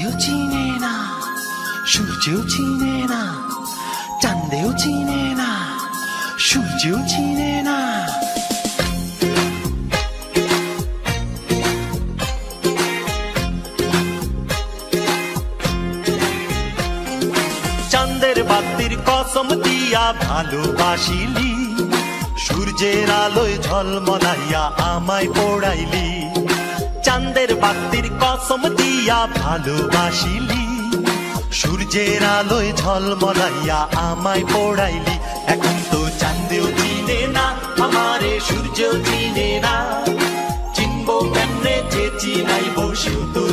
চাঁদেও চিনে না, সূর্যও চিনে না, চাঁদেও চিনে না, সূর্যও চিনে না। চাঁদের বাতির কসম দিয়া ভালোবাসিলি, সূর্যের আলোয় ঝলমলাইয়া আমায় পোড়াইলি। চাঁদের বাতির কসম দিয়া ভালোবাসিলি, সূর্যের আলোয় ঝলমলাইয়া আমায় পোড়াইলি। এখন তো চাঁদেও চিনে না আমারে, সূর্যও চিনে না, চিনবো কেমনে যে চিনাইবো সেও তো